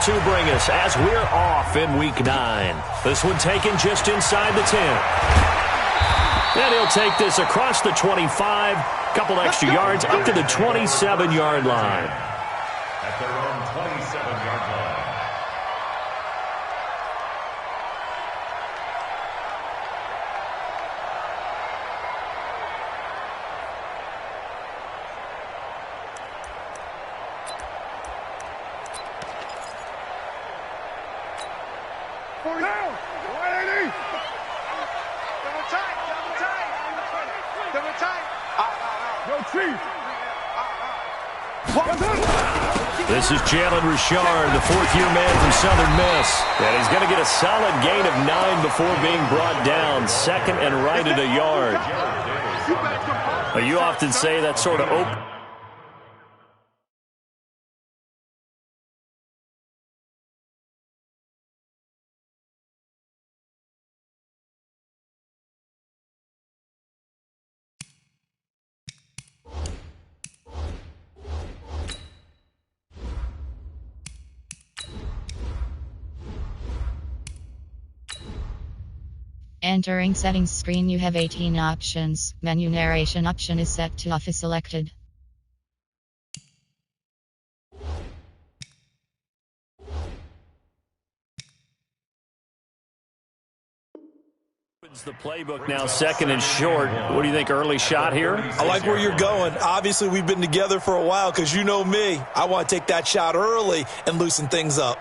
to bring us as we're off in Week 9. This one taken just inside the 10. And he'll take this across the 25, couple extra yards up to the 27-yard line. At their own 27-yard line. This is Jalen Richard, the fourth-year man from Southern Miss. And he's going to get a solid gain of 9 before being brought down. Second and right at a yard. You often say that sort of open. Entering settings screen, you have 18 options. Menu narration option is set to off is selected. The playbook now second and short. What do you think, early shot here? I like where you're going. Obviously, we've been together for a while because you know me. I want to take that shot early and loosen things up.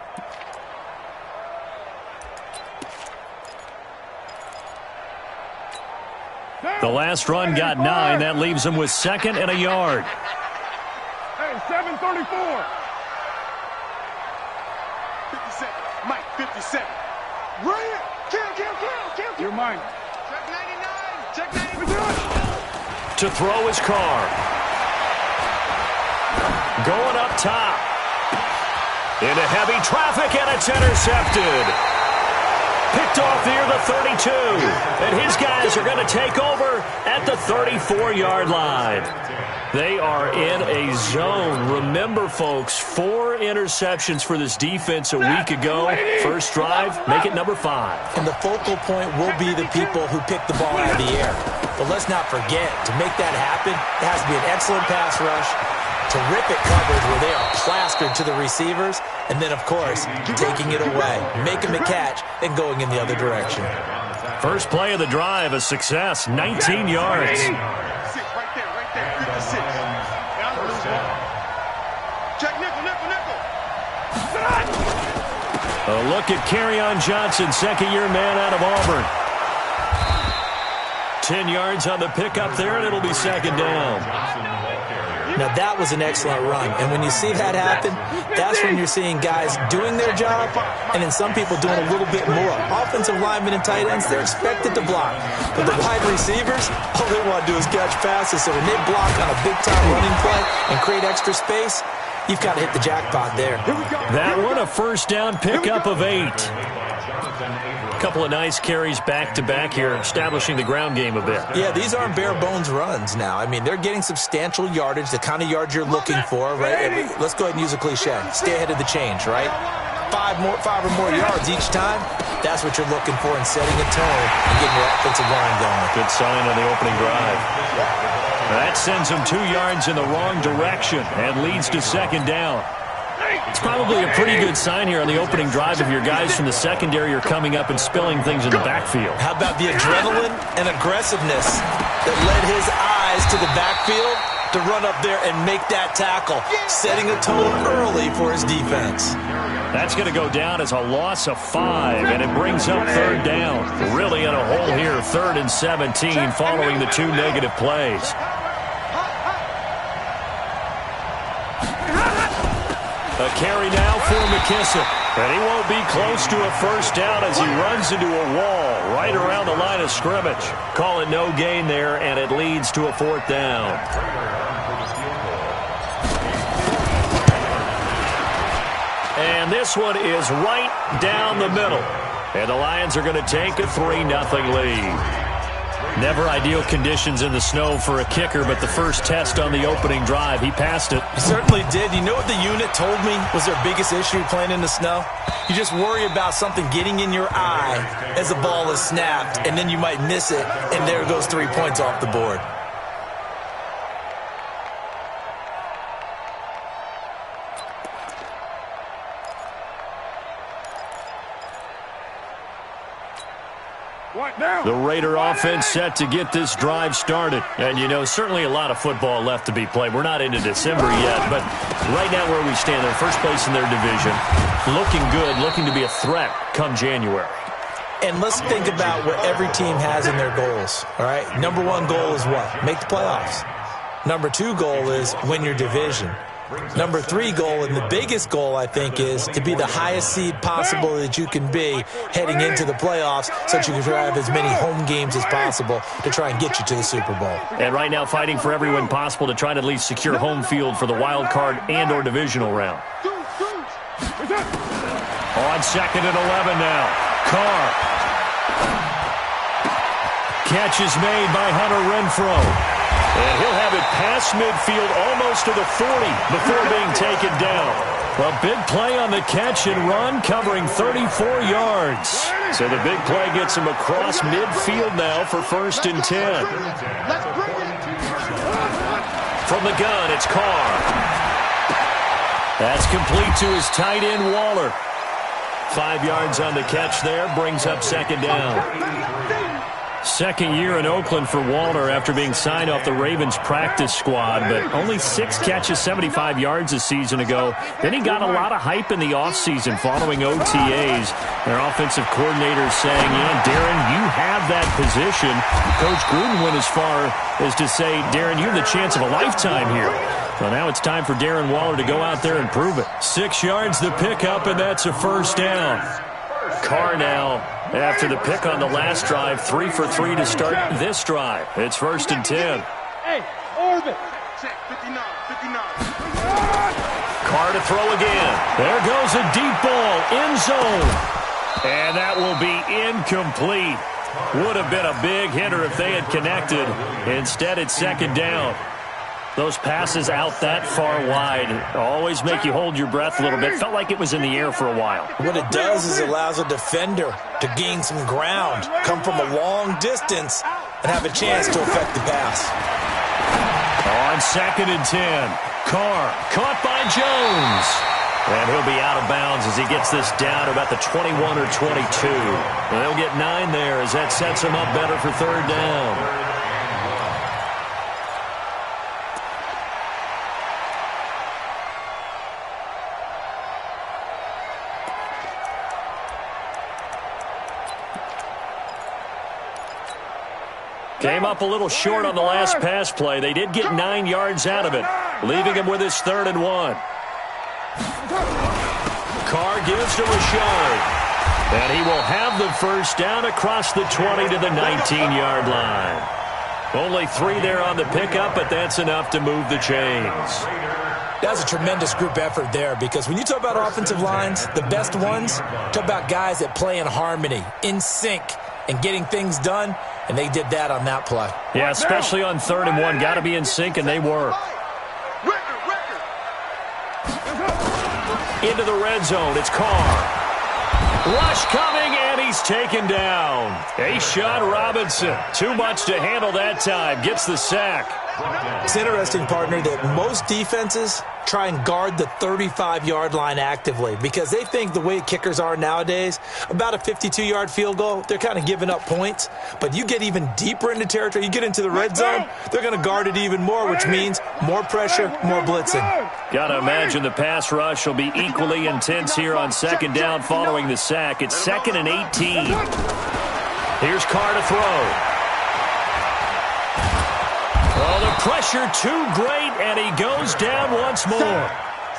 The last run got 9. That leaves him with second and a yard. Hey, 7:34. 57. Mike, 57. Right here. Kill. You're mine. Check 99. Check 99. To throw his car. Going up top. Into heavy traffic, and it's intercepted. Picked off near the 32. And his guys are going to take over at the 34-yard line. They are in a zone. Remember, folks, 4 interceptions for this defense a week ago. First drive, make it number 5. And the focal point will be the people who pick the ball out of the air. But let's not forget, to make that happen, it has to be an excellent pass rush, terrific coverage where they are plastered to the receivers, and then, of course, taking it away, making the catch, and going in the other direction. First play of the drive, a success, 19 yards. Right there, 56. Check nickel. A look at Kerryon Johnson, second-year man out of Auburn. 10 yards on the pickup there, and it'll be second down. Now, that was an excellent run. And when you see that happen, that's when you're seeing guys doing their job and then some people doing a little bit more. Offensive linemen and tight ends, they're expected to block. But the wide receivers, all they want to do is catch passes. So when they block on a big-time running play and create extra space, you've got to hit the jackpot there. That one, a first down pickup of 8. A couple of nice carries back-to-back here, establishing the ground game a bit. Yeah, these aren't bare-bones runs now. I mean, they're getting substantial yardage, the kind of yards you're looking for, right? Let's go ahead and use a cliche. Stay ahead of the change, right? 5 or more yards each time. That's what you're looking for in setting a tone and getting your offensive line going. Good sign on the opening drive. That sends them 2 yards in the wrong direction and leads to second down. It's probably a pretty good sign here on the opening drive if your guys from the secondary are coming up and spilling things in the backfield. How about the adrenaline and aggressiveness that led his eyes to the backfield to run up there and make that tackle, setting a tone early for his defense. That's going to go down as a loss of 5, and it brings up third down. Really in a hole here, 3rd and 17 following the 2 negative plays. A carry now for McKissick. And he won't be close to a first down as he runs into a wall right around the line of scrimmage. Call it no gain there, and it leads to a 4th down. And this one is right down the middle. And the Lions are going to take a 3-0 lead. Never ideal conditions in the snow for a kicker, but the first test on the opening drive, he passed it. He certainly did. You know what the unit told me was their biggest issue playing in the snow? You just worry about something getting in your eye as the ball is snapped, and then you might miss it, and there goes 3 points off the board. The Raider offense set to get this drive started. And, you know, certainly a lot of football left to be played. We're not into December yet, but right now where we stand, they're first place in their division. Looking good, looking to be a threat come January. And let's think about what every team has in their goals, all right? Number one goal is what? Make the playoffs. Number two goal is win your division. Number three goal, and the biggest goal, I think, is to be the highest seed possible that you can be heading into the playoffs so that you can have as many home games as possible to try and get you to the Super Bowl. And right now fighting for every win possible to try to at least secure home field for the wild card and or divisional round. On 2nd and 11 now. Carr. Catch is made by Hunter Renfrow. And he'll have it past midfield almost to the 40 before being taken down. A big play on the catch and run, covering 34 yards. So the big play gets him across midfield now for 1st and 10. From the gun, it's Carr. That's complete to his tight end, Waller. 5 yards on the catch there, brings up 2nd down. Second year in Oakland for Waller after being signed off the Ravens practice squad, but only 6 catches, 75 yards a season ago. Then he got a lot of hype in the offseason following OTAs. Their offensive coordinator saying, you know, Darren, you have that position. Coach Gruden went as far as to say, Darren, you have the chance of a lifetime here. Well, now it's time for Darren Waller to go out there and prove it. 6 yards the pickup, and that's a 1st down. Carr now, after the pick on the last drive, 3 for 3 to start this drive. It's 1st and 10. Hey, orbit. Check, 59, 59. Carr to throw again. There goes a deep ball, end zone. And that will be incomplete. Would have been a big hitter if they had connected. Instead, it's 2nd down. Those passes out that far wide always make you hold your breath a little bit. Felt like it was in the air for a while. What it does is it allows a defender to gain some ground, come from a long distance, and have a chance to affect the pass. On 2nd and 10, Carr caught by Jones. And he'll be out of bounds as he gets this down to about the 21 or 22. And they'll get 9 there as that sets him up better for 3rd down. Came up a little short on the last pass play. They did get 9 yards out of it, leaving him with his 3rd and 1. Carr gives to Rashard. And he will have the 1st down across the 20 to the 19-yard line. Only 3 there on the pickup, but that's enough to move the chains. That's a tremendous group effort there, because when you talk about offensive lines, the best ones, talk about guys that play in harmony, in sync, and getting things done, and they did that on that play. Yeah, especially on 3rd and 1. Got to be in sync, and they were. Into the red zone, it's Carr. Rush coming, and he's taken down. A'Shawn Robinson, too much to handle that time, gets the sack. It's interesting, partner, that most defenses try and guard the 35-yard line actively because they think the way kickers are nowadays, about a 52-yard field goal, they're kind of giving up points. But you get even deeper into territory, you get into the red zone, they're going to guard it even more, which means more pressure, more blitzing. Got to imagine the pass rush will be equally intense here on 2nd down following the sack. It's 2nd and 18. Here's Carr to throw. Oh, the pressure too great, and he goes down once more.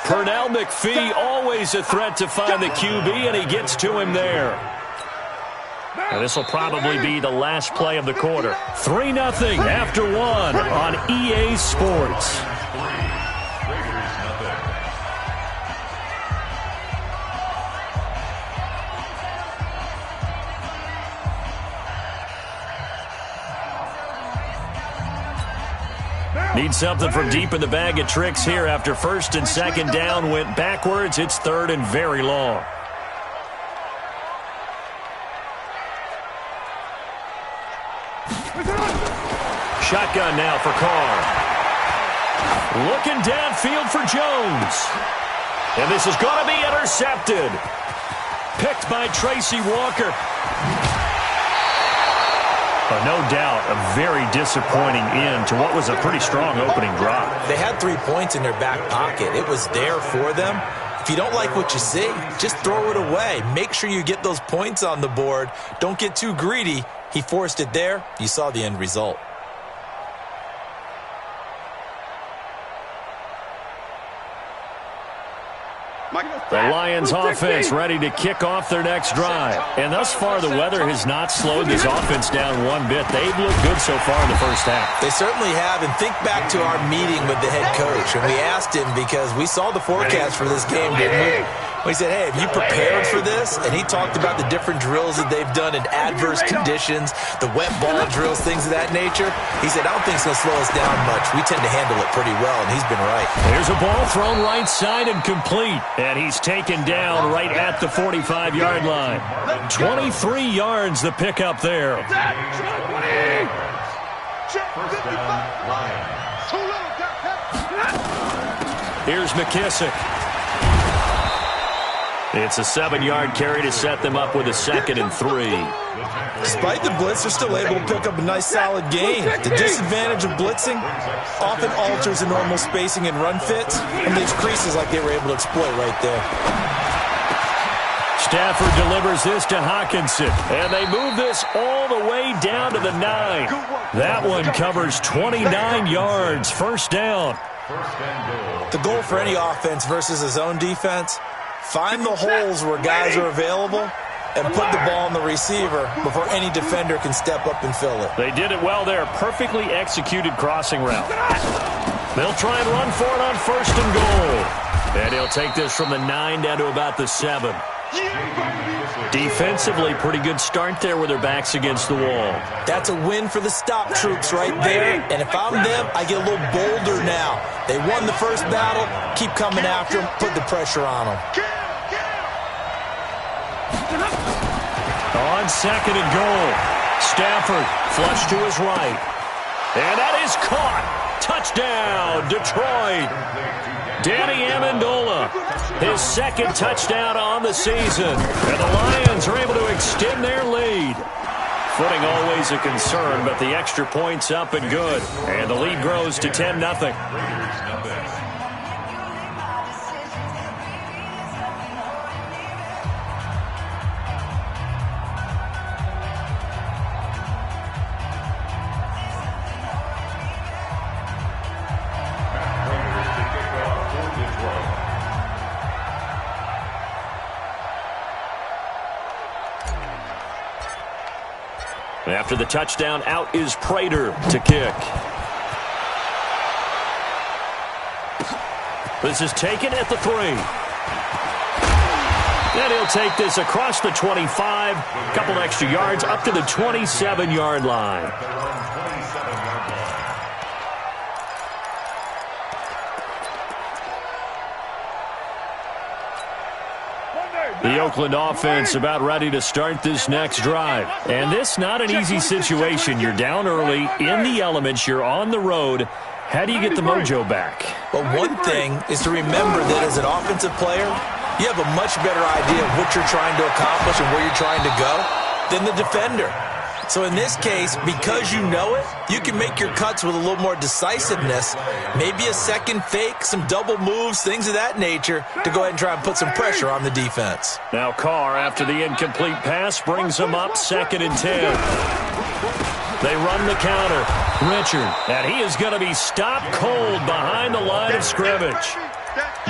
Pernell McPhee, always a threat to find the QB, and he gets to him there. And this will probably be the last play of the quarter. 3-0 after 1 on EA Sports. Need something from deep in the bag of tricks here after first and second down went backwards. It's third and very long. Shotgun now for Carr. Looking downfield for Jones. And this is going to be intercepted. Picked by Tracy Walker. No doubt a very disappointing end to what was a pretty strong opening drive. They had 3 points in their back pocket. It was there for them. If you don't like what you see, just throw it away. Make sure you get those points on the board. Don't get too greedy. He forced it there. You saw the end result. The Lions offense ready to kick off their next drive. And thus far, the weather has not slowed this offense down one bit. They've looked good so far in the first half. They certainly have. And think back to our meeting with the head coach. And we asked him because we saw the forecast for this game, didn't we? We said, hey, have you prepared for this? And he talked about the different drills that they've done in adverse conditions, the wet ball drills, things of that nature. He said, I don't think it's going to slow us down much. We tend to handle it pretty well, and he's been right. There's a ball thrown right side and complete. And he's taken down right at the 45-yard line. 23 yards the pickup there. Here's McKissick. It's a 7-yard carry to set them up with a 2nd and 3. Despite the blitz, they're still able to pick up a nice solid gain. The disadvantage of blitzing often alters the normal spacing and run fits, and leaves creases like they were able to exploit right there. Stafford delivers this to Hawkinson, and they move this all the way down to the 9. That one covers 29 yards, first down. The goal for any offense versus his own defense, find the holes where guys are available and put the ball on the receiver before any defender can step up and fill it. They did it well there. Perfectly executed crossing route. They'll try and run for it on first and goal. And he'll take this from the 9 down to about the 7. Defensively, pretty good start there with their backs against the wall. That's a win for the stop troops right there. And if I'm them, I get a little bolder now. They won the first battle. Keep coming after them. Put the pressure on them. On 2nd and goal, Stafford flush to his right. And that is caught. Touchdown, Detroit. Danny Amendola, his 2nd touchdown on the season. And the Lions are able to extend their lead. Footing always a concern, but the extra point's up and good. And the lead grows to 10-0. After the touchdown, out is Prater to kick. This is taken at the 3. And he'll take this across the 25, a couple extra yards up to the 27-yard line. The Oakland offense about ready to start this next drive. And this not an easy situation. You're down early, in the elements, you're on the road. How do you get the mojo back? Well, one thing is to remember that as an offensive player, you have a much better idea of what you're trying to accomplish and where you're trying to go than the defender. So in this case, because you know it, you can make your cuts with a little more decisiveness, maybe a second fake, some double moves, things of that nature, to go ahead and try and put some pressure on the defense. Now Carr, after the incomplete pass, brings them up 2nd and 10. They run the counter. Richard, and he is going to be stopped cold behind the line of scrimmage.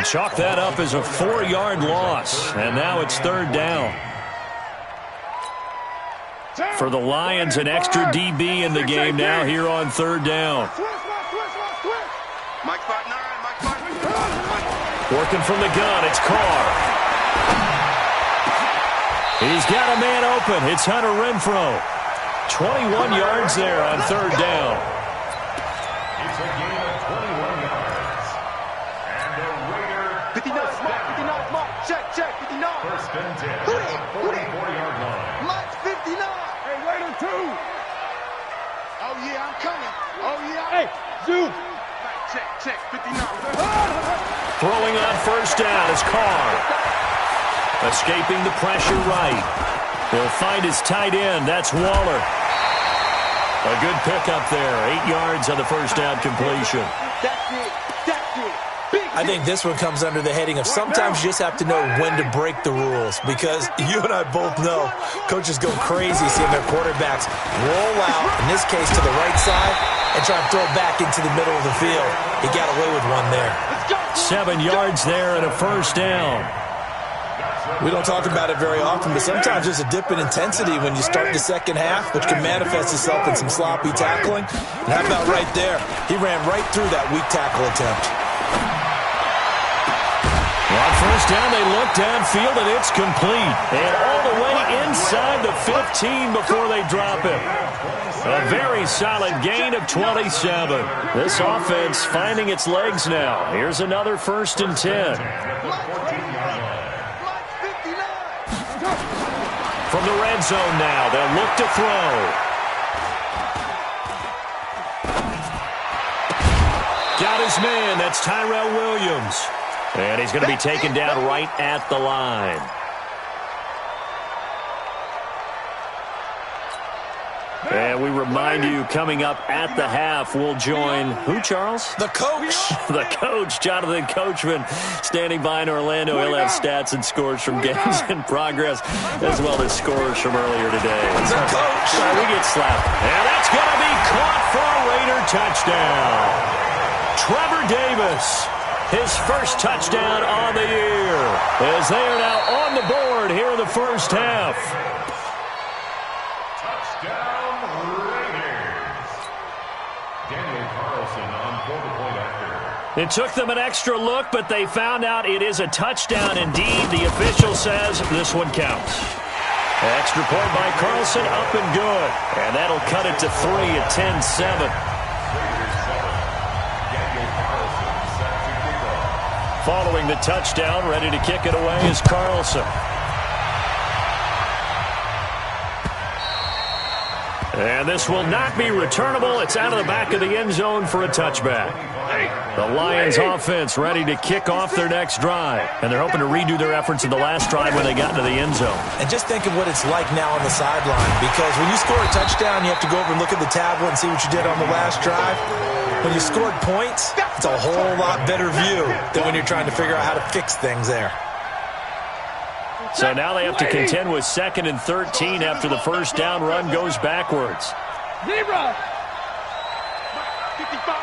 Chalk that up as a 4-yard loss, and now it's 3rd down. For the Lions, an extra DB in the game now here on 3rd down. Working from the gun, it's Carr. He's got a man open. It's Hunter Renfrow. 21 yards there on 3rd down. It's a gain of First and 10 at the 44-yard line. Mike's 59. Hey, Raider 2. Oh, yeah, I'm coming. Oh, yeah. Hey, Zoom. Check, 59. Throwing on first down is Carr. Escaping the pressure right. He'll find his tight end. That's Waller. A good pickup there. 8 yards on the first down completion. That's it. Big I think this one comes under the heading of sometimes you just have to know when to break the rules, because you and I both know coaches go crazy seeing their quarterbacks roll out, in this case to the right side, and try to throw it back into the middle of the field. He got away with one there. 7 yards there and a first down. We don't talk about it very often, but sometimes there's a dip in intensity when you start the second half, which can manifest itself in some sloppy tackling. And how about right there? He ran right through that weak tackle attempt. On first down, they look downfield, and it's complete. And all the way inside the 15 before they drop it. A very solid gain of 27. This offense finding its legs now. Here's another first and 10. From the red zone now, they'll look to throw. Got his man. That's Tyrell Williams. And he's going to be taken down right at the line. And we remind you, coming up at the half, we'll join who, Charles? The coach. The coach, Jonathan Coachman, standing by in Orlando. He'll have stats and scores from games in progress, as well as scores from earlier today. The coach. We get slapped. And that's going to be caught for a Raider touchdown. Trevor Davis, his first touchdown on the year, as they are now on the board here in the first half. It took them an extra look, but they found out it is a touchdown indeed. The official says this one counts. Extra point by Carlson, up and good. And that'll cut it to 3 at 10-7. Following the touchdown, ready to kick it away is Carlson. And this will not be returnable. It's out of the back of the end zone for a touchback. The Lions offense ready to kick off their next drive. And they're hoping to redo their efforts in the last drive when they got into the end zone. And just think of what it's like now on the sideline, because when you score a touchdown, you have to go over and look at the tablet and see what you did on the last drive. When you scored points, it's a whole lot better view than when you're trying to figure out how to fix things there. So now they have to contend with 2nd and 13 after the first down run goes backwards. Zebra. 55.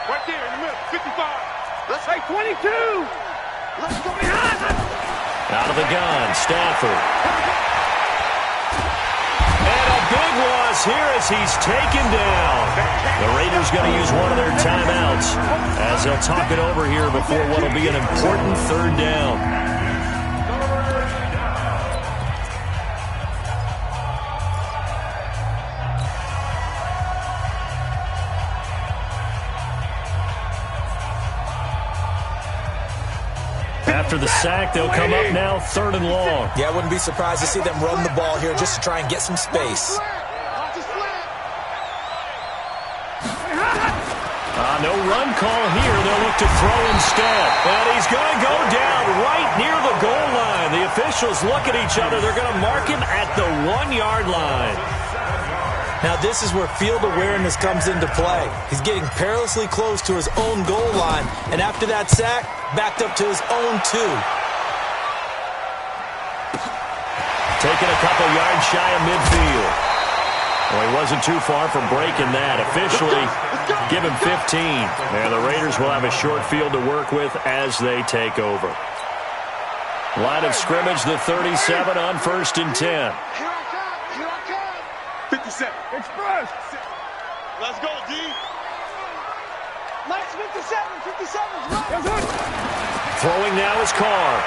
Right there in the middle. 55. Let's Hey, 22. Let's go. Out of the gun, Stafford. And a big loss here as he's taken down. The Raiders going to use one of their timeouts as they'll talk it over here before what will be an important third down. After the sack, they'll come up now 3rd and long. Yeah, I wouldn't be surprised to see them run the ball here just to try and get some space. No run call here. They'll look to throw instead. And he's going to go down right near the goal line. The officials look at each other. They're going to mark him at the 1-yard line. Now this is where field awareness comes into play. He's getting perilously close to his own goal line, and after that sack, backed up to his own 2. Taking a couple yards shy of midfield. Well, he wasn't too far from breaking that. Officially, give him 15. And the Raiders will have a short field to work with as they take over. Line of scrimmage, the 37 on 1st and 10. Here I come. 57. Express. Let's go, D. Nice 57. 57's right. Yes, sir. Throwing now is Carr.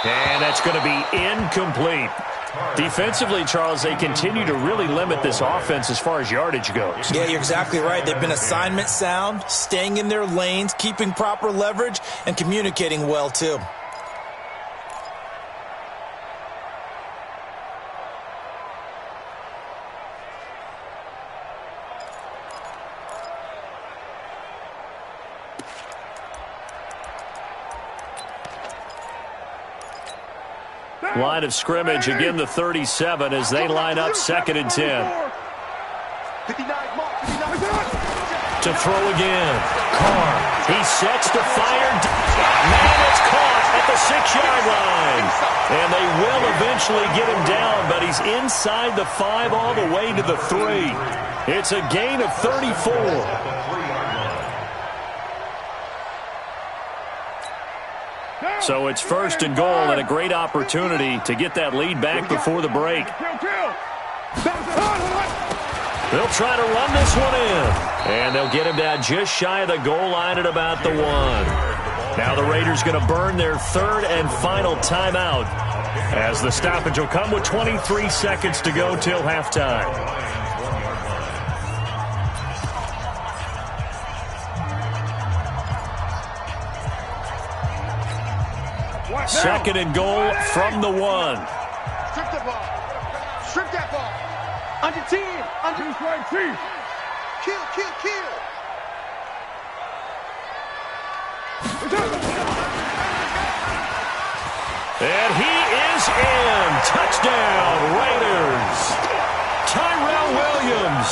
And that's going to be incomplete. Defensively, Charles, they continue to really limit this offense as far as yardage goes. Yeah, you're exactly right. They've been assignment sound, staying in their lanes, keeping proper leverage, and communicating well, too. Line of scrimmage, again the 37 as they line up 2nd and 10. 59, mark, 59. To throw again. Carr, he sets to fire. Man, it's caught at the 6-yard line. And they will eventually get him down, but he's inside the 5 all the way to the 3. It's a gain of 34. So it's 1st and goal and a great opportunity to get that lead back before the break. They'll try to run this one in. And they'll get him down just shy of the goal line at about the 1. Now the Raiders going to burn their 3rd and final timeout as the stoppage will come with 23 seconds to go till halftime. 2nd and goal from the 1. Strip the ball. Strip that ball. Under 10. Under. Kill, kill, kill. And he is in. Touchdown, Raiders. Tyrell Williams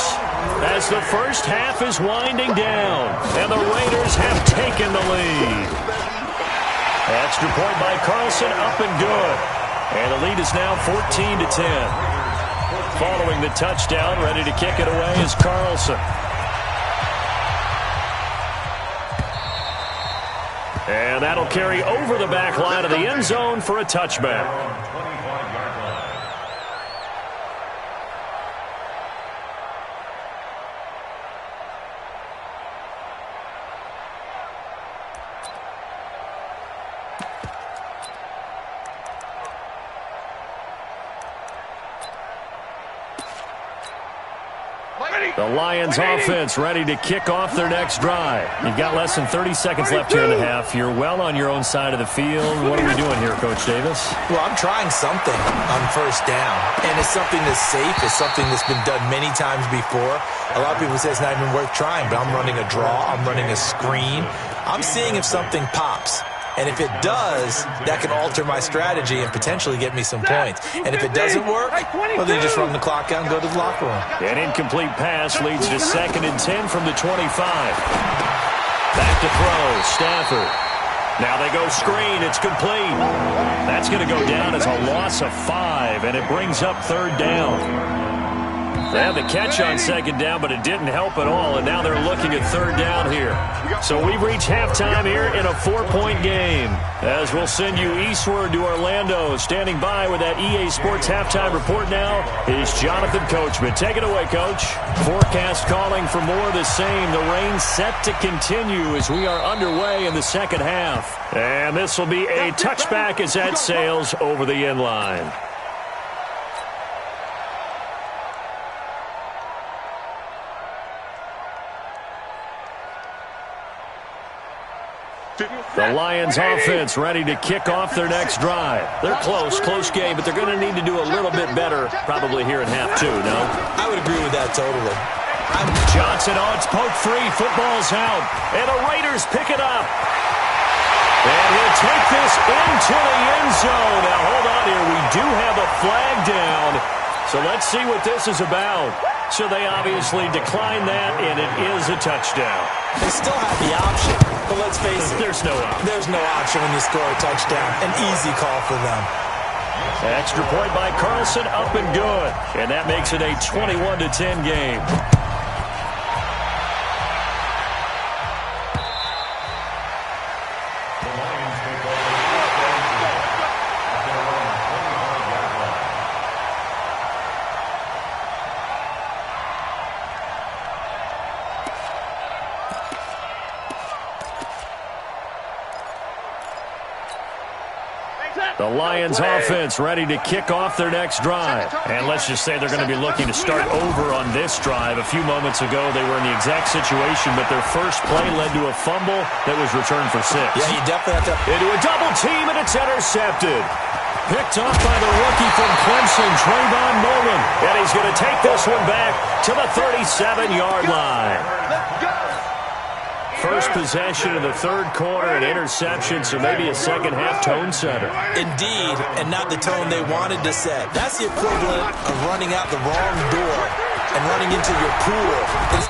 as the first half is winding down. And the Raiders have taken the lead. Extra point by Carlson, up and good. And the lead is now 14-10. Following the touchdown, ready to kick it away is Carlson. And that'll carry over the back line of the end zone for a touchback. The Lions offense ready to kick off their next drive. You've got less than 30 seconds left here in the half. You're well on your own side of the field. What are we doing here, Coach Davis? Well, I'm trying something on 1st down, and it's something that's safe. It's something that's been done many times before. A lot of people say it's not even worth trying, but I'm running a draw. I'm running a screen. I'm seeing if something pops. And if it does, that can alter my strategy and potentially get me some points. And if it doesn't work, well, then just run the clock out and go to the locker room. An incomplete pass leads to 2nd and 10 from the 25. Back to throw, Stafford. Now they go screen. It's complete. That's going to go down as a loss of 5, and it brings up 3rd down. They had the catch on 2nd down, but it didn't help at all, and now they're looking at 3rd down here. So we've reached halftime here in a 4-point game. As we'll send you eastward to Orlando. Standing by with that EA Sports halftime report now is Jonathan Coachman. Take it away, Coach. Forecast calling for more of the same. The rain set to continue as we are underway in the 2nd half. And this will be a touchback as that sails over the end line. The Lions offense ready to kick off their next drive. They're close game, but they're going to need to do a little bit better probably here in half 2, no? I would agree with that totally. Johnson on, it's poke free, football's out, and the Raiders pick it up. And he'll take this into the end zone. Now hold on here, we do have a flag down, so let's see what this is about. So they obviously decline that, and it is a touchdown. They still have the option, but let's face it. There's no option. There's no option when you score a touchdown. An easy call for them. Extra point by Carlson, up and good. And that makes it a 21-10 game. The Lions offense ready to kick off their next drive. And let's just say they're going to be looking to start over on this drive. A few moments ago, they were in the exact situation, but their first play led to a fumble that was returned for 6. Yeah, you definitely have to... Into a double team, and it's intercepted. Picked off by the rookie from Clemson, Trayvon Mullen. And he's going to take this one back to the 37-yard line. First possession of the third quarter, an interception, so maybe a second-half tone setter. Indeed, and not the tone they wanted to set. That's the equivalent of running out the wrong door and running into your pool.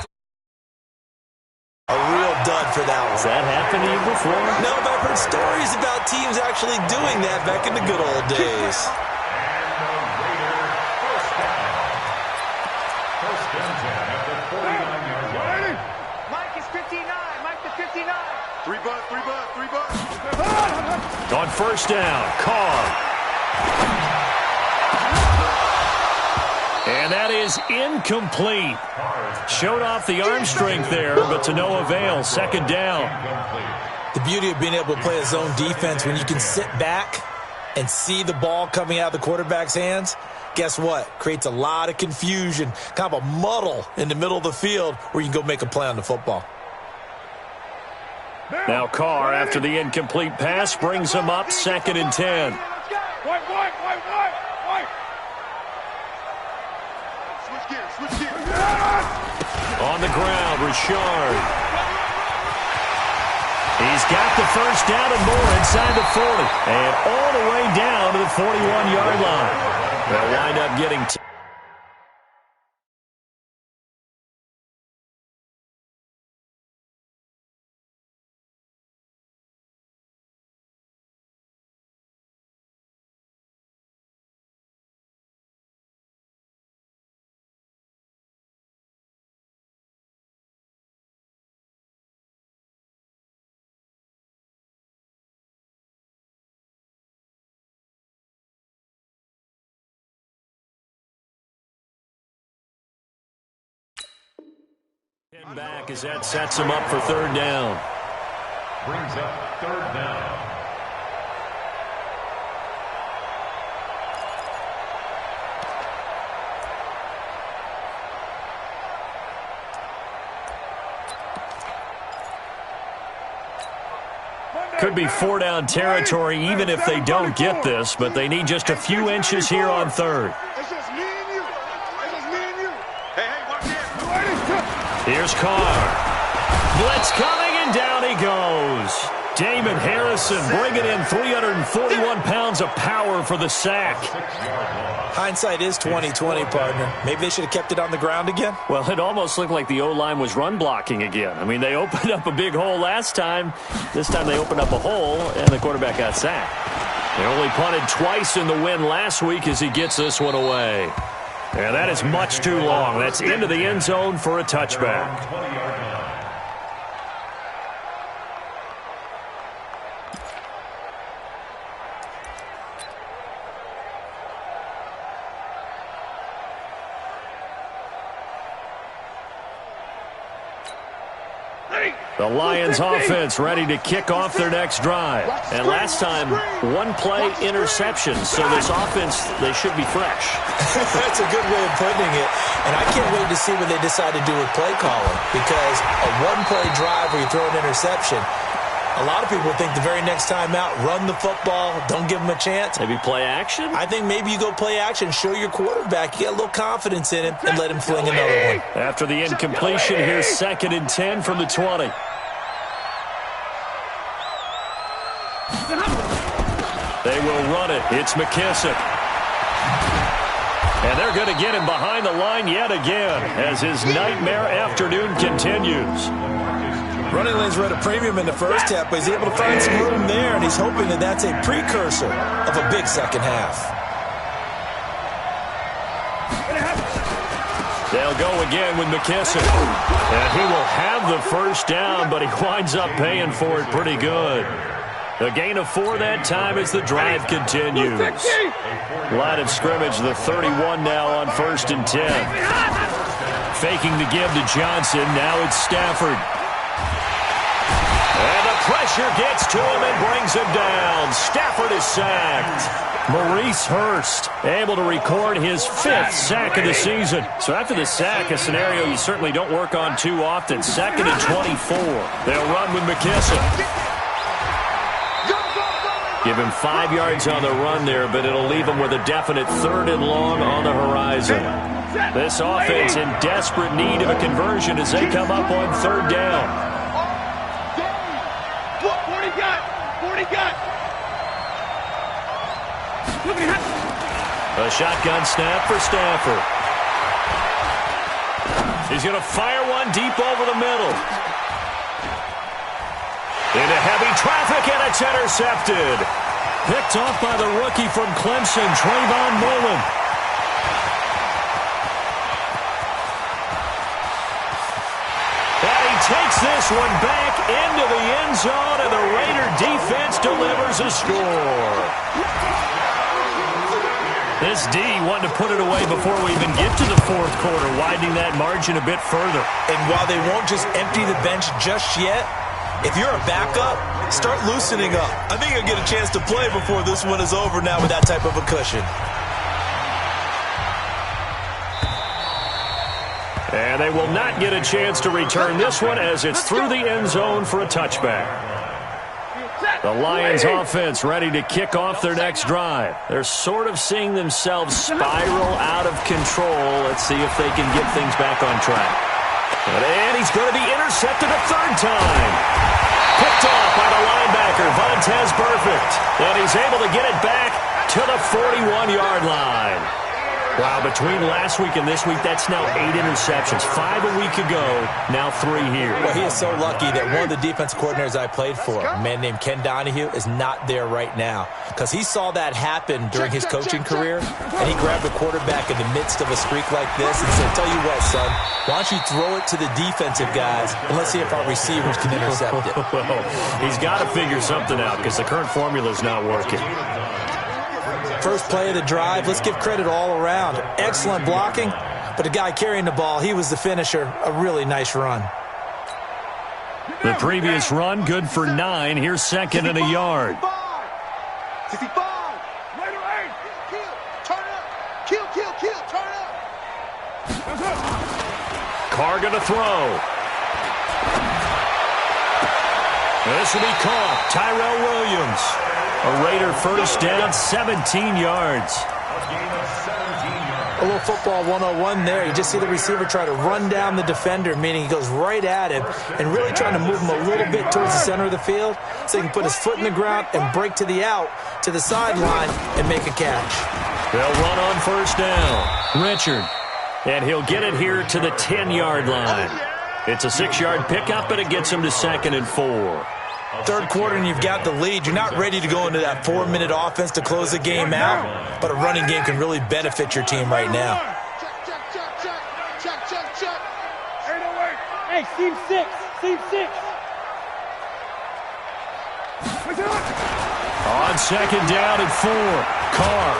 A real dud for that one. Has that happened to you before? No, but I've heard stories about teams actually doing that back in the good old days. Mike is 59. Mike to 59. 3 bucks, 3 bucks, 3 bucks. On first down, Carr. And that is incomplete. Showed off the arm strength there, but to no avail. Second down. The beauty of being able to play a zone defense when you can sit back and see the ball coming out of the quarterback's hands, guess what? Creates a lot of confusion, kind of a muddle in the middle of the field where you can go make a play on the football. Now Carr, after the incomplete pass, brings him up 2nd and 10. White. Switch gears. On the ground, Richard. He's got the first down and more inside the 40. And all the way down to the 41-yard line. They'll wind up getting... back as that sets him up for third down. Brings up third down. Could be 4-down territory even if they don't get this, but they need just a few inches here on third. It's just me and you. Hey, watch this. Here's Carr. Blitz coming, and down he goes. Damon Harrison bringing in 341 pounds of power for the sack. Hindsight is 20/20, partner. Maybe they should have kept it on the ground again. Well, it almost looked like the O-line was run blocking again. I mean, they opened up a big hole last time. This time they opened up a hole, and the quarterback got sacked. They only punted twice in the win last week as he gets this one away. And that is much too long. That's into the end zone for a touchback. The Lions offense ready to kick off their next drive. And last time, one play interception. So this offense, they should be fresh. That's a good way of putting it. And I can't wait to see what they decide to do with play calling. Because a one-play drive where you throw an interception, a lot of people think the very next time out, run the football, don't give them a chance. Maybe play action? I think maybe you go play action, show your quarterback, you get a little confidence in him, and let him fling another one. After the incompletion, here's 2nd and 10 from the 20. They will run it. It's McKissick. And they're going to get him behind the line yet again as his nightmare afternoon continues. Running lanes were at a premium in the first half, but he's able to find some room there, and he's hoping that that's a precursor of a big second half. They'll go again with McKissick. And he will have the first down, but he winds up paying for it pretty good. A gain of 4 that time as the drive continues. Line of scrimmage, the 31 now on 1st and 10. Faking the give to Johnson. Now it's Stafford. And the pressure gets to him and brings him down. Stafford is sacked. Maurice Hurst able to record his 5th sack of the season. So after the sack, a scenario you certainly don't work on too often. 2nd and 24. They'll run with McKissick. Give him 5 yards on the run there, but it'll leave him with a definite 3rd and long on the horizon. This offense in desperate need of a conversion as they come up on 3rd down. 40 got. A shotgun snap for Stafford. He's going to fire one deep over the middle. Into heavy traffic, and it's intercepted. Picked off by the rookie from Clemson, Trayvon Mullen. And he takes this one back into the end zone, and the Raider defense delivers a score. This D wanted to put it away before we even get to the 4th quarter, widening that margin a bit further. And while they won't just empty the bench just yet, if you're a backup, start loosening up. I think you'll get a chance to play before this one is over now with that type of a cushion. And they will not get a chance to return this one as it's through the end zone for a touchback. The Lions offense ready to kick off their next drive. They're sort of seeing themselves spiral out of control. Let's see if they can get things back on track. And he's going to be intercepted a 3rd time. Picked off by the linebacker, Vontaze Burfict. And he's able to get it back to the 41-yard line. Wow, between last week and this week, that's now 8 interceptions. 5 a week ago, now 3 here. Well, he is so lucky that one of the defense coordinators I played for, a man named Ken Donahue, is not there right now. Because he saw that happen during his coaching career, and he grabbed the quarterback in the midst of a streak like this and said, tell you what, son, why don't you throw it to the defensive guys, and let's see if our receivers can intercept it. Well, he's got to figure something out because the current formula is not working. First play of the drive, let's give credit all around. Excellent blocking, but the guy carrying the ball, he was the finisher. A really nice run. The previous run, good for 9. Here's 2nd and a yard. 65. Later 8. Kill. Turn up. Kill. Turn up. Carr going to throw. This will be caught. Tyrell Williams. A Raider first down, 17 yards. A little football 101 there. You just see the receiver try to run down the defender, meaning he goes right at him and really trying to move him a little bit towards the center of the field so he can put his foot in the ground and break to the out, to the sideline, and make a catch. They'll run on first down. Richard. And he'll get it here to the 10-yard line. It's a 6-yard pickup, and it gets him to 2nd and 4. 3rd quarter and you've got the lead. You're not ready to go into that 4-minute offense to close the game out, but a running game can really benefit your team right now. Check. 808. Hey, Team 6. On 2nd down and 4. Carr.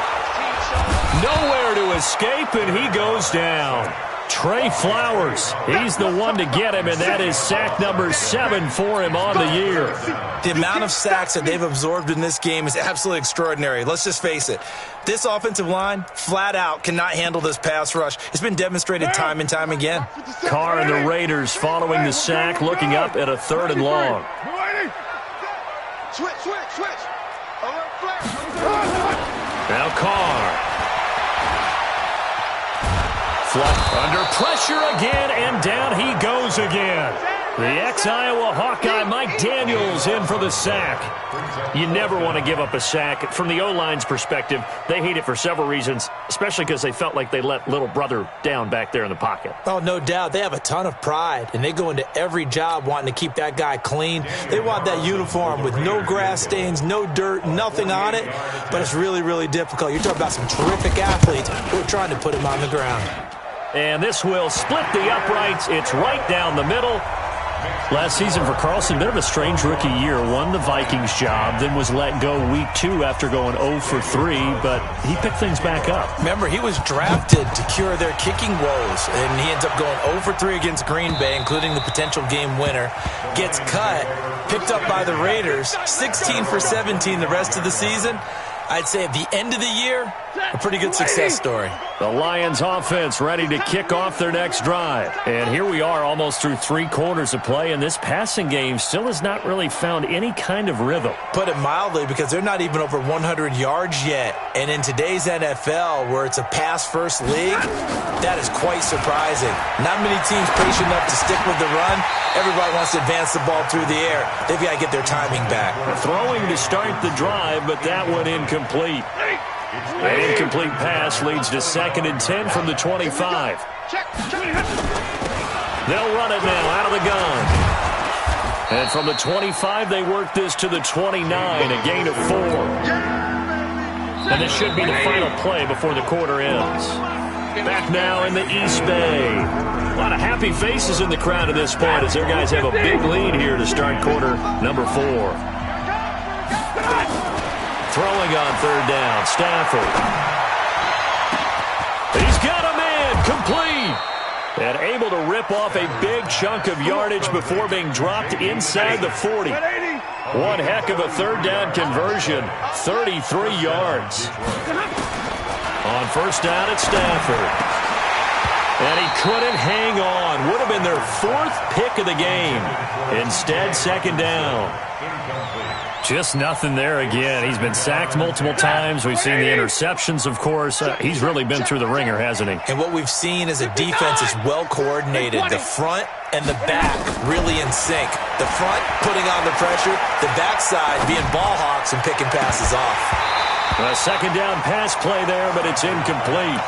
Nowhere to escape, and he goes down. Trey Flowers, he's the one to get him, and that is sack number 7 for him on the year. The amount of sacks that they've absorbed in this game is absolutely extraordinary. Let's just face it. This offensive line, flat out, cannot handle this pass rush. It's been demonstrated time and time again. Carr and the Raiders following the sack, looking up at a 3rd and long. Switch. Alert flash. Now Carr. Under pressure again, and down he goes again. The ex-Iowa Hawkeye Mike Daniels in for the sack. You never want to give up a sack. From the O-line's perspective, they hate it for several reasons, especially because they felt like they let little brother down back there in the pocket. Oh, no doubt. They have a ton of pride, and they go into every job wanting to keep that guy clean. They want that uniform with no grass stains, no dirt, nothing on it, but it's really, really difficult. You're talking about some terrific athletes who are trying to put him on the ground. And this will split the uprights. It's right down the middle. Last season for Carlson, bit of a strange rookie year. Won the Vikings job, then was let go week 2 after going 0 for 3, but he picked things back up. Remember, he was drafted to cure their kicking woes, and he ends up going 0 for 3 against Green Bay, including the potential game winner. Gets cut, picked up by the Raiders, 16 for 17 the rest of the season. I'd say at the end of the year, a pretty good success story. The Lions offense ready to kick off their next drive. And here we are almost through 3 quarters of play, and this passing game still has not really found any kind of rhythm. Put it mildly, because they're not even over 100 yards yet. And in today's NFL, where it's a pass-first league, that is quite surprising. Not many teams patient enough to stick with the run. Everybody wants to advance the ball through the air. They've got to get their timing back. Throwing to start the drive, but that one incomplete. An incomplete pass leads to 2nd and 10 from the 25. They'll run it now out of the gun. And from the 25, they work this to the 29, a gain of 4. And this should be the final play before the quarter ends. Back now in the East Bay. A lot of happy faces in the crowd at this point as their guys have a big lead here to start quarter number 4. Throwing on 3rd down, Stafford. He's got a man, complete. And able to rip off a big chunk of yardage before being dropped inside the 40. One heck of a 3rd down conversion, 33 yards. On 1st down, it's Stafford. And he couldn't hang on. Would have been their 4th pick of the game. Instead, 2nd down. Just nothing there again. He's been sacked multiple times. We've seen the interceptions, of course. He's really been through the ringer, hasn't he? And what we've seen is a defense is well coordinated. The front and the back really in sync. The front putting on the pressure. The backside being ball hawks and picking passes off. A 2nd down pass play there, but it's incomplete.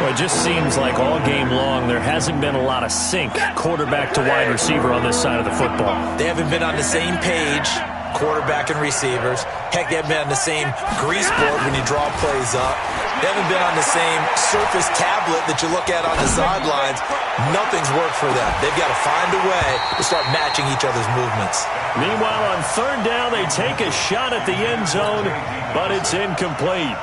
Well, it just seems like all game long there hasn't been a lot of sync quarterback to wide receiver on this side of the football. They haven't been on the same page, quarterback and receivers. Heck, they haven't been on the same grease board when you draw plays up. They haven't been on the same surface tablet that you look at on the sidelines. Nothing's worked for them. They've got to find a way to start matching each other's movements. Meanwhile, on 3rd down, they take a shot at the end zone, but it's incomplete.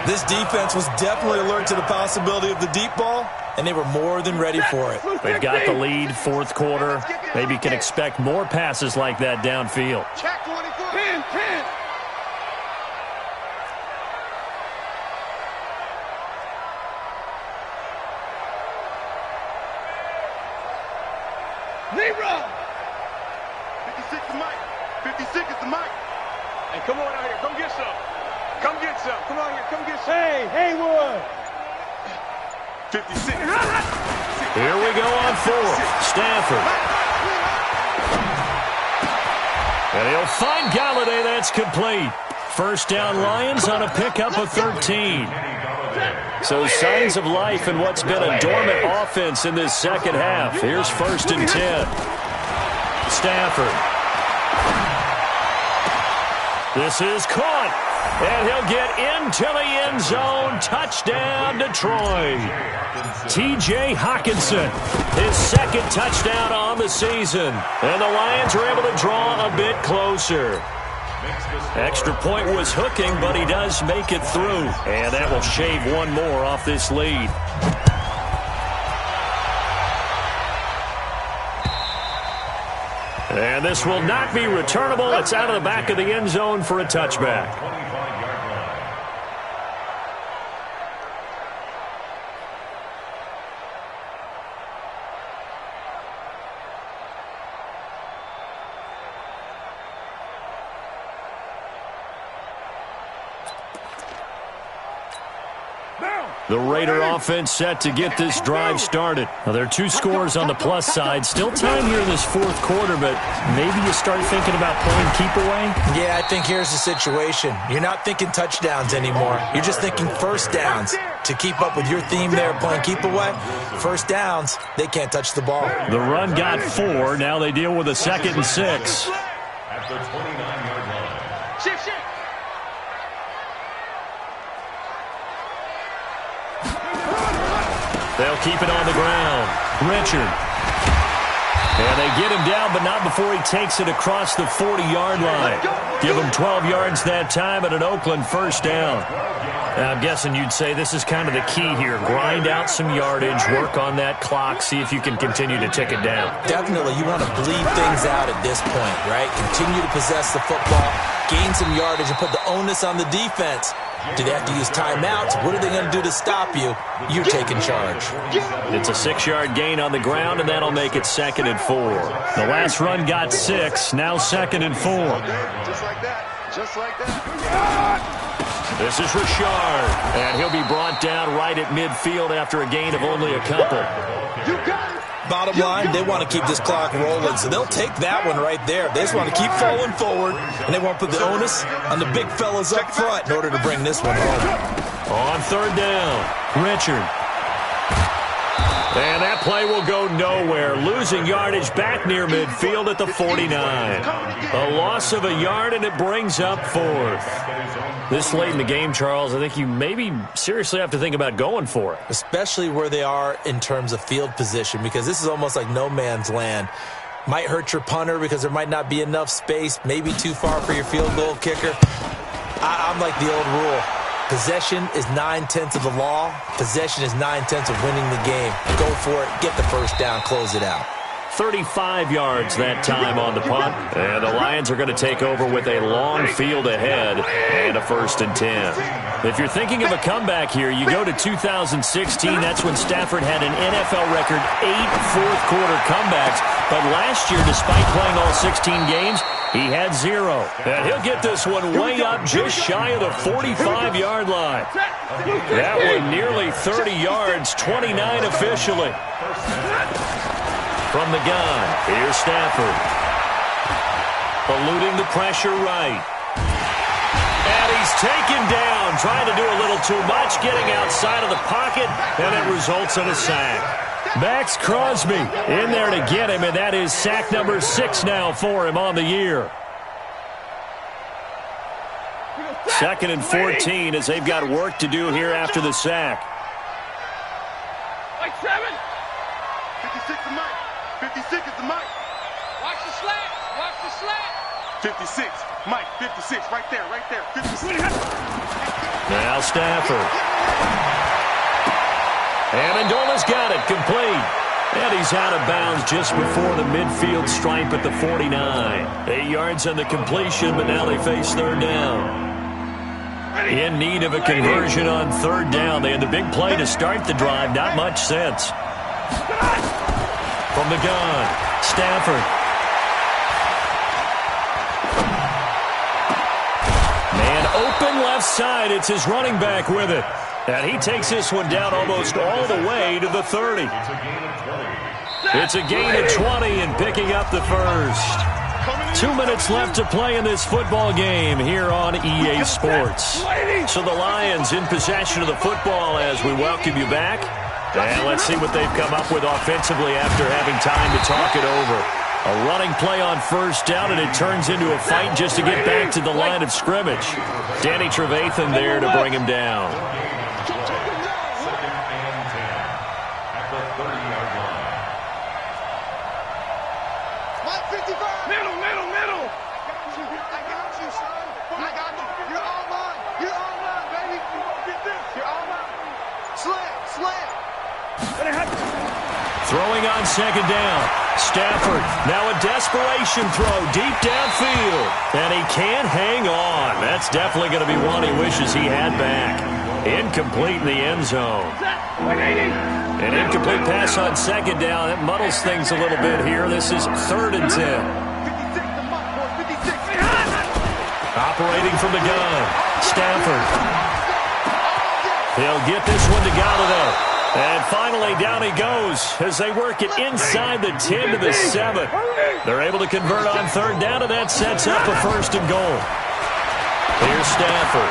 This defense was definitely alert to the possibility of the deep ball, and they were more than ready for it. They've got the lead, 4th quarter. Maybe can expect more passes like that downfield. Check 24. 10, 10. Zebra! 56 is Mike. 56 is the Mike. Hey, come on out here. Come get some. Come get some. Come on here. Come get some. Hey, Haywood! 56. Here we go on 4th. Stafford. And he'll find Galladay. That's complete. 1st down Lions on a pickup of 13. So signs of life in what's been a dormant offense in this 2nd half. Here's 1st and 10. Stafford. This is caught. And he'll get into the end zone. Touchdown, Detroit. T.J. Hockenson, his 2nd touchdown on the season. And the Lions are able to draw a bit closer. Extra point was hooking, but he does make it through. And that will shave one more off this lead. And this will not be returnable. It's out of the back of the end zone for a touchback. The Raider offense set to get this drive started. Now, there are 2 scores on the plus side. Still time here in this 4th quarter, but maybe you start thinking about playing keep away? Yeah, I think here's the situation. You're not thinking touchdowns anymore. You're just thinking 1st downs. To keep up with your theme there, playing keep away, 1st downs, they can't touch the ball. The run got 4. Now they deal with a 2nd and 6. At the 29-yard line. Shift, shift. They'll keep it on the ground. Richard. And they get him down, but not before he takes it across the 40-yard line. Give him 12 yards that time and an Oakland first down. I'm guessing you'd say this is kind of the key here. Grind out some yardage, work on that clock, see if you can continue to tick it down. Definitely, you want to bleed things out at this point, right? Continue to possess the football, gain some yardage, and put the onus on the defense. Do they have to use timeouts? What are they going to do to stop you? You're taking charge. It's a 6-yard gain on the ground, and that'll make it 2nd and 4. The last run got 6, now 2nd and 4. Just like that. Just like that. This is Richard, and he'll be brought down right at midfield after a gain of only a couple. You got it. Bottom line, they want to keep this clock rolling, so they'll take that one right there. They just want to keep falling forward, and they want to put the onus on the big fellas up front in order to bring this one home. On 3rd down, Richard. And that play will go nowhere, losing yardage back near midfield at the 49. A loss of a yard, and it brings up 4th. This late in the game, Charles, I think you maybe seriously have to think about going for it. Especially where they are in terms of field position, because this is almost like no man's land. Might hurt your punter because there might not be enough space, maybe too far for your field goal kicker. I'm like the old rule. Possession is 9/10 of the law. Possession is 9/10 of winning the game. Go for it. Get the first down. Close it out. 35 yards that time on the punt. And the Lions are going to take over with a long field ahead and a 1st and 10. If you're thinking of a comeback here, you go to 2016. That's when Stafford had an NFL record 8 fourth-quarter comebacks. But last year, despite playing all 16 games, he had 0. And he'll get this one way up just shy of the 45-yard line. That one nearly 30 yards, 29 officially. From the gun, here's Stafford. Eluding the pressure right. And he's taken down, trying to do a little too much, getting outside of the pocket, and it results in a sack. Max Crosby in there to get him, and that is sack number 6 now for him on the year. 2nd and 14 as they've got work to do here after the sack. Like 7. 56 is Mike. 56 is the Mike. Watch the slant. Watch the slant. 56. Mike, 56. Right there, right there. 56. Now Stafford. And Amendola's got it, complete. And he's out of bounds just before the midfield stripe at the 49. 8 yards on the completion, but now they face 3rd down. In need of a conversion on 3rd down. They had the big play to start the drive. Not much sense. From the gun, Stafford. Man open left side. It's his running back with it. And he takes this one down almost all the way to the 30. It's a gain of 20 and picking up the first. 2 minutes left to play in this football game here on EA Sports. So the Lions in possession of the football as we welcome you back. And let's see what they've come up with offensively after having time to talk it over. A running play on 1st down, and it turns into a fight just to get back to the line of scrimmage. Danny Trevathan there to bring him down. Throwing on 2nd down. Stafford, now a desperation throw deep downfield. And he can't hang on. That's definitely going to be one he wishes he had back. Incomplete in the end zone. An incomplete pass on 2nd down. That muddles things a little bit here. This is 3rd and 10. Operating from the gun. Stafford. He'll get this one to Galladay. And finally, down he goes as they work it inside the 10 to the 7. They're able to convert on 3rd down, and that sets up a 1st and goal. Here's Stafford.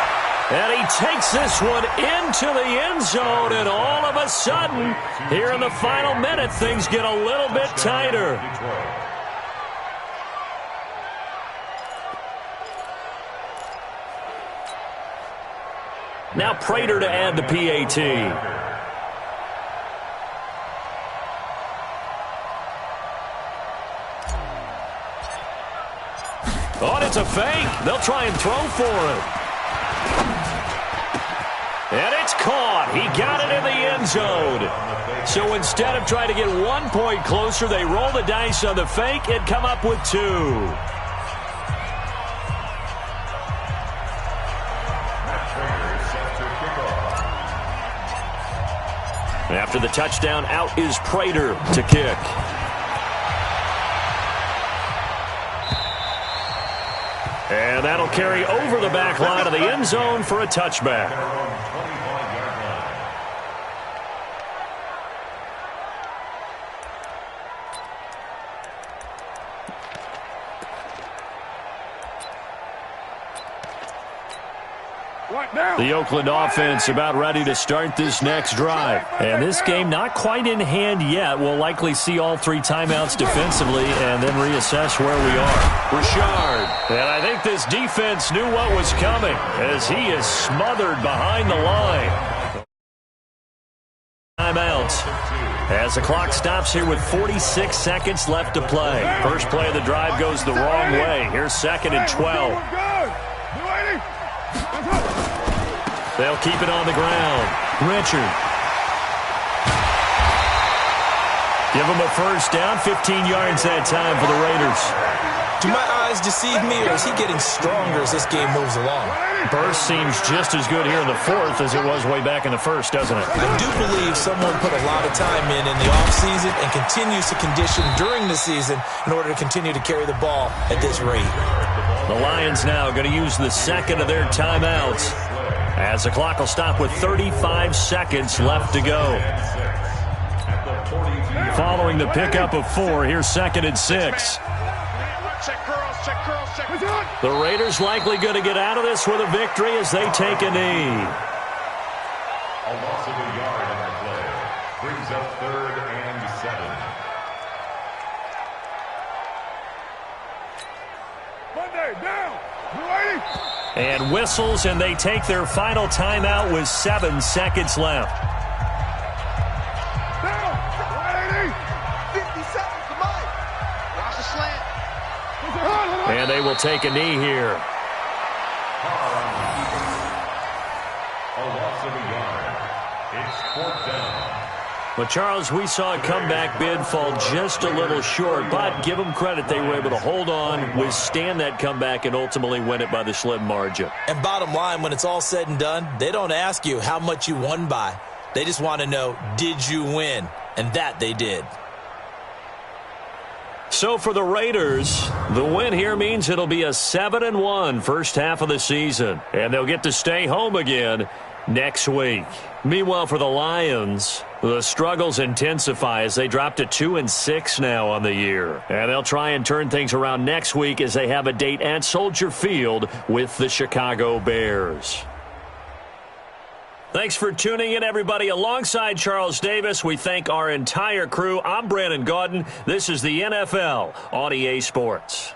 And he takes this one into the end zone, and all of a sudden, here in the final minute, things get a little bit tighter. Now Prater to add the PAT. It's a fake. They'll try and throw for it. And it's caught. He got it in the end zone. So instead of trying to get 1 point closer, they roll the dice on the fake and come up with 2. After the touchdown, out is Prater to kick. And that'll carry over the back line of the end zone for a touchback. The Oakland offense about ready to start this next drive. And this game not quite in hand yet. We'll likely see all 3 timeouts defensively and then reassess where we are. Richard. And I think this defense knew what was coming as he is smothered behind the line. Timeouts. As the clock stops here with 46 seconds left to play. First play of the drive goes the wrong way. Here's 2nd and 12. They'll keep it on the ground. Richard. Give him a first down. 15 yards that time for the Raiders. Do my eyes deceive me, or is he getting stronger as this game moves along? Burst seems just as good here in the 4th as it was way back in the 1st, doesn't it? I do believe someone put a lot of time in the offseason and continues to condition during the season in order to continue to carry the ball at this rate. The Lions now going to use the 2nd of their timeouts as the clock will stop with 35 seconds left to go. Following the pickup of 4, here's 2nd and 6. The Raiders likely going to get out of this with a victory as they take a knee. A loss of a yard on the play. Brings up 3rd and 7. Monday, down. And whistles, and they take their final timeout with 7 seconds left. Down. 50 seconds to mine. Watch the slant. And they will take a knee here. A loss of a yard. It's 4th down. But, Charles, we saw a comeback bid fall just a little short, but give them credit. They were able to hold on, withstand that comeback, and ultimately win it by the slim margin. And bottom line, when it's all said and done, they don't ask you how much you won by. They just want to know, did you win? And that they did. So for the Raiders, the win here means it'll be a 7-1 first half of the season, and they'll get to stay home again next week. Meanwhile, for the Lions, the struggles intensify as they drop to 2-6 now on the year. And they'll try and turn things around next week as they have a date at Soldier Field with the Chicago Bears. Thanks for tuning in, everybody. Alongside Charles Davis, we thank our entire crew. I'm Brandon Gaudin. This is the NFL on EA Sports.